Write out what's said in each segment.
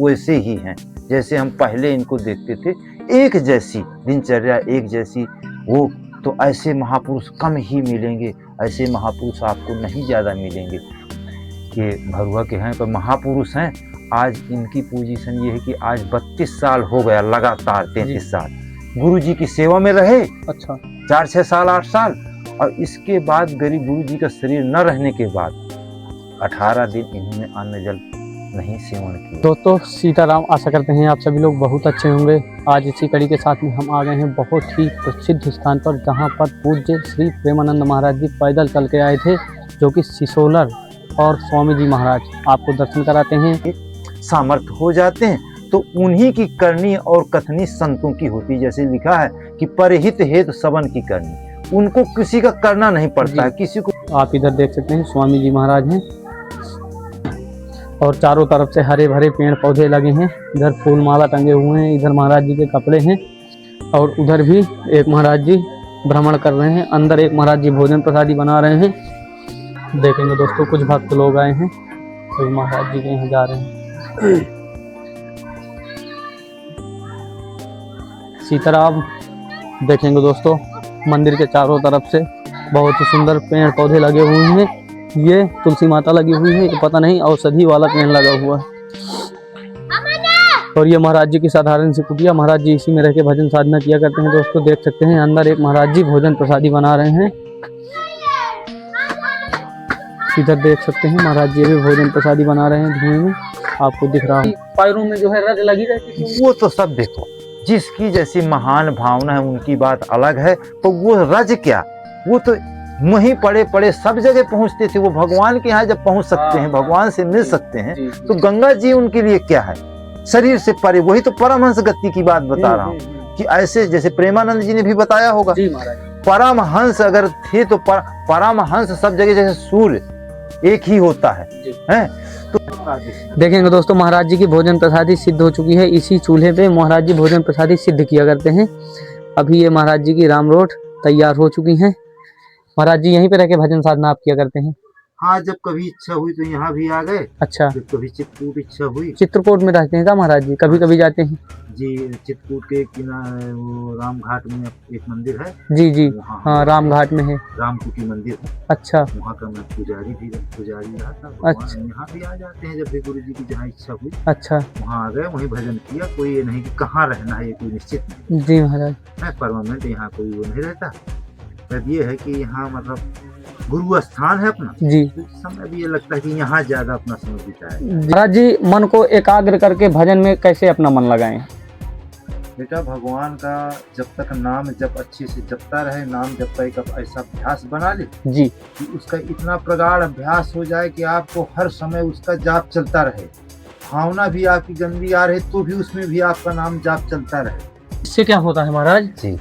वैसे ही हैं जैसे हम पहले इनको देखते थे, एक जैसी दिनचर्या, एक जैसी वो। तो ऐसे महापुरुष कम ही मिलेंगे, ऐसे महापुरुष आपको नहीं ज़्यादा मिलेंगे कि भरुआ के हैं पर महापुरुष हैं। आज इनकी पोजीशन ये है कि आज 32 साल हो गया लगातार, 33 साल गुरु जी की सेवा में रहे। अच्छा, 4-6 साल 8 साल, और इसके बाद गरीब गुरु जी का शरीर न रहने के बाद 18 दिन इन्होंने अन्न जल नहीं सेवन किया। दोस्तों सीताराम, आशा करते हैं आप सभी लोग बहुत अच्छे होंगे। आज इसी कड़ी के साथ में हम आ गए हैं बहुत ही प्रसिद्ध स्थान पर, जहां पर पूज्य श्री प्रेमानंद महाराज जी पैदल चल के आए थे, जो कि सिसोलर, और स्वामी जी महाराज आपको दर्शन कराते हैं। सामर्थ्य हो जाते हैं तो उन्हीं की करनी और कथनी संतों की होती है। जैसे लिखा है कि परहित हेतु सबन की करनी, उनको किसी का करना नहीं पड़ता है, किसी को। आप इधर देख सकते हैं स्वामी जी महाराज हैं, और चारों तरफ से हरे भरे पेड़ पौधे लगे हैं। इधर फूल माला टंगे हुए हैं, इधर महाराज जी के कपड़े हैं, और उधर भी एक महाराज जी भ्रमण कर रहे हैं। अंदर एक महाराज जी भोजन प्रसादी बना रहे हैं। देखेंगे दोस्तों, कुछ भक्त लोग आए हैं, तो महाराज जी के यहाँ जा रहे हैं। सीताराम, देखेंगे दोस्तों मंदिर के चारों तरफ से बहुत ही सुंदर पेड़ पौधे लगे हुए हैं। ये तुलसी माता लगी हुई है, ये पता नहीं औषधि वाला पेड़ लगा हुआ है। और ये महाराज जी की साधारण सी कुटिया, महाराज जी इसी में रह के भजन साधना किया करते हैं। दोस्तों देख सकते हैं अंदर एक महाराज जी भोजन प्रसादी बना रहे हैं। इधर देख सकते हैं महाराज जी भी भोजन प्रसादी बना रहे हैं, धुएं में आपको दिख रहा है। पैरों में जो है रज लगी रहती है, वो तो सब देखो, जिसकी जैसी महान भावना है उनकी बात अलग है। तो वो रज क्या, वो तो वहीं पड़े पड़े सब जगह पहुंचते थे। वो भगवान के यहाँ जब पहुंच सकते हैं, भगवान से मिल सकते हैं, तो गंगा जी उनके लिए क्या है, शरीर से परे। वही तो परमहंस गति की बात बता रहा हूँ कि ऐसे जैसे प्रेमानंद जी ने भी बताया होगा, परमहंस अगर थे तो परमहंस सब जगह जैसे सूर्य एक ही होता है। तो देखेंगे दोस्तों महाराज जी की भोजन प्रसादी सिद्ध हो चुकी है। इसी चूल्हे पे महाराज जी भोजन प्रसादी सिद्ध किया करते हैं। अभी ये महाराज जी की राम रोट तैयार हो चुकी हैं। महाराज जी यहीं पे रह के भजन साधना आप किया करते हैं? हाँ, जब कभी इच्छा हुई तो यहाँ भी आ गए। अच्छा, जब कभी चित्रकूट इच्छा हुई। चित्रकूट में रहते हैं क्या महाराज जी? कभी कभी जाते हैं जी। चित्रकूट के किनारे वो राम घाट में एक मंदिर है। जी जी, हाँ राम घाट में है, रामकुटी मंदिर है। अच्छा, वहाँ का मैं पुजारी रहा था। अच्छा, यहाँ भी आ जाते हैं जब भी गुरु जी की जहाँ इच्छा हुई। अच्छा, वहाँ आ गए, वहीं भजन किया। कोई ये नहीं कि कहाँ रहना है, ये कोई निश्चित नहीं। जी महाराज, है परमानेंट यहाँ कोई वो नहीं रहता। तब ये है कि यहाँ मतलब गुरु स्थान है अपना जी। समय भी ये लगता है कि यहाँ ज्यादा अपना समय बिताए। महाराज जी मन को एकाग्र करके भजन में कैसे अपना मन लगाएं? बेटा, भगवान का जब तक नाम जब अच्छे से जपता रहे, नाम जपता एक ऐसा अभ्यास बना ले जी कि उसका इतना प्रगाढ़ अभ्यास हो जाए कि आपको हर समय उसका जाप चलता रहे। भावना भी आपकी गंदी आ रही तो भी उसमें भी आपका नाम जाप चलता रहे। इससे क्या होता है महाराज जी,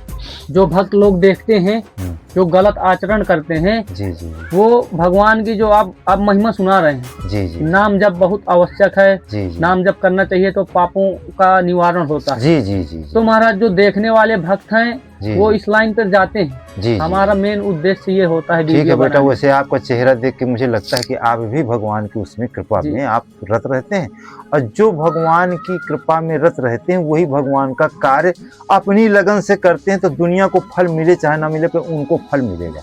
जो भक्त लोग देखते हैं जो गलत आचरण करते हैं, जी जी, वो भगवान की जो आप महिमा सुना रहे हैं, जी जी, नाम जप बहुत आवश्यक है, जी जी, नाम जप करना चाहिए तो पापों का निवारण होता है। जी जी जी, तो महाराज जो देखने वाले भक्त हैं वो इस लाइन पर जाते हैं। जी, हमारा मेन उद्देश्य ये होता है। ठीक है बेटा, वैसे आपका चेहरा देख के मुझे लगता है कि आप भी भगवान की उसमें कृपा में आप रत रहते हैं। और जो भगवान की कृपा में रत रहते हैं वही भगवान का कार्य अपनी लगन से करते हैं। तो दुनिया को फल मिले चाहे ना मिले, पर उनको फल मिलेगा।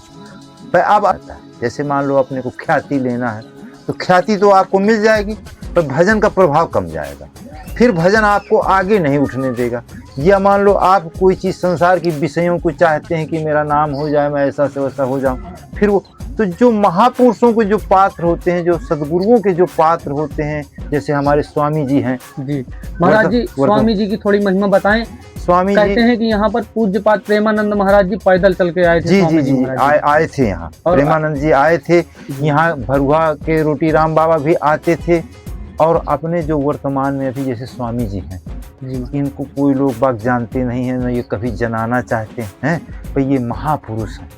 पर अब आता है जैसे मान लो अपने को ख्याति लेना है तो ख्याति तो आपको मिल जाएगी, पर भजन का प्रभाव कम जाएगा। फिर भजन आपको आगे नहीं उठने देगा। या मान लो आप कोई चीज़ संसार की विषयों को चाहते हैं कि मेरा नाम हो जाए, मैं ऐसा से वैसा हो जाऊं, फिर वो तो जो महापुरुषों के जो पात्र होते हैं, जो सदगुरुओं के जो पात्र होते हैं, जैसे हमारे स्वामी जी हैं। जी महाराज जी, स्वामी जी की थोड़ी महिमा बताएं। स्वामी कहते हैं कि यहाँ पर पूज्यपाद प्रेमानंद महाराज जी पैदल चल के आए थे। जी जी जी, आए थे यहाँ, प्रेमानंद जी आए थे यहाँ। भरुआ के रोटी राम बाबा भी आते थे। और अपने जो वर्तमान में अभी जैसे स्वामी जी हैं, इनको कोई लोग बाग जानते नहीं है, न ये कभी जनाना चाहते हैं, पर ये महापुरुष हैं।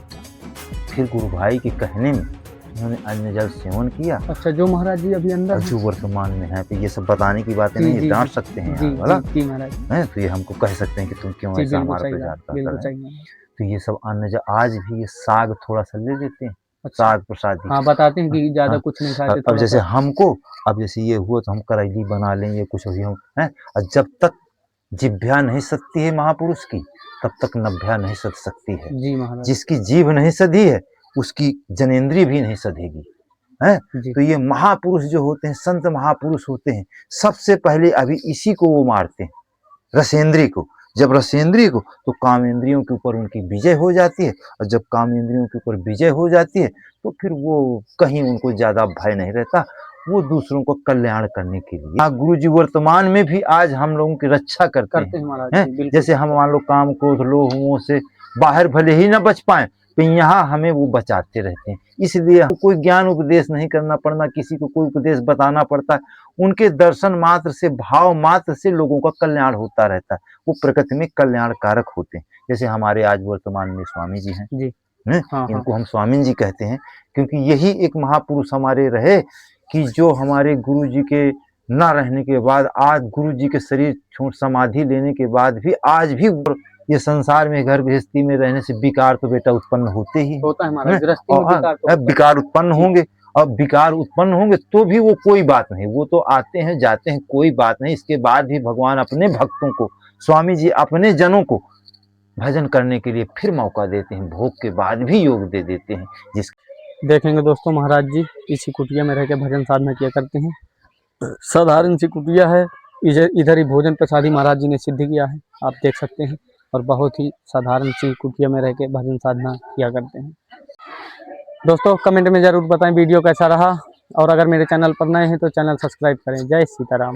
फिर गुरु भाई के कहने में उन्होंने अन्न जल सेवन किया। अच्छा, जो महाराज जी अभी अंदर जो वर्तमान में है, तो ये सब बताने की बातें नहीं, डांट सकते हैं महाराज, तो ये हमको कह सकते हैं कि तुम क्यों ऐसा हमारा प्रचार करते हैं। तो ये सब अन्न जल, आज भी ये साग थोड़ा सा ले लेते हैं, साग प्रसादी। हाँ, बताते हैं कि ज्यादा हाँ, कुछ नहीं खाते, अब थोड़ा जैसे सा। हमको, अब जैसे ये हुआ तो हम करेली बना लें, ये कुछ अभी हम हैं, और जब तक जिभ्या नहीं सधती है महापुरुष की, तब तक नभ्या नहीं सध सकती है। जी महाराज। जिसकी जीभ नहीं सधी है, उसकी जनेंद्रिय भी नहीं सधेगी, है। जी तो ये महापुरुष जो होते हैं, संत महापुरुष होते हैं, सबसे पहले अभी इसी को वो मारते हैं, रसेंद्री को। जब रसेंद्री को, तो कामेंद्रियों के ऊपर उनकी विजय हो जाती है, और जब कामेंद्रियों के ऊपर विजय हो जाती है, तो फिर वो कहीं उनको ज्यादा भय नहीं रहता, वो दूसरों को कल्याण करने के लिए। गुरु जी वर्तमान में भी आज हम लोगों की रक्षा करते करते हैं महाराज हैं। जी, बिल्कुल। जैसे हम मान लो काम क्रोध लोभ मोह से बाहर भले ही ना बच पाए, तो यहाँ हमें वो बचाते रहते हैं। इसलिए कोई ज्ञान उपदेश नहीं करना पड़ना, किसी को कोई उपदेश बताना पड़ता है, उनके दर्शन मात्र से, भाव मात्र से लोगों का कल्याण होता रहता है। वो प्रकृति में कल्याणकारक होते हैं। जैसे हमारे आज वर्तमान में स्वामी जी हैं, जी हाँ, हाँ। इनको हम स्वामी जी कहते हैं, क्योंकि यही एक महापुरुष हमारे रहे कि जो हमारे गुरु जी के न रहने के बाद, आज गुरु जी के शरीर छोड़ समाधि लेने के बाद भी, आज भी ये संसार में घर गृहस्थी में रहने से विकार तो बेटा उत्पन्न होते ही होता है महाराज, हैं। गृहस्थी में विकार तो होता है। विकार उत्पन्न होंगे, और विकार उत्पन्न होंगे तो भी वो कोई बात नहीं, वो तो आते हैं जाते हैं, कोई बात नहीं। इसके बाद भी भगवान अपने भक्तों को, स्वामी जी अपने जनों को भजन करने के लिए फिर मौका देते हैं, भोग के बाद भी योग दे देते हैं। जिस देखेंगे दोस्तों, महाराज जी इसी कुटिया में रह के भजन साधना किया करते हैं। साधारण सी कुटिया है, इधर ही भोजन प्रसादी महाराज जी ने सिद्ध किया है, आप देख सकते हैं। और बहुत ही साधारण सी कुटिया में रह के भजन साधना किया करते हैं। दोस्तों कमेंट में ज़रूर बताएं वीडियो कैसा रहा, और अगर मेरे चैनल पर नए हैं तो चैनल सब्सक्राइब करें। जय सीताराम।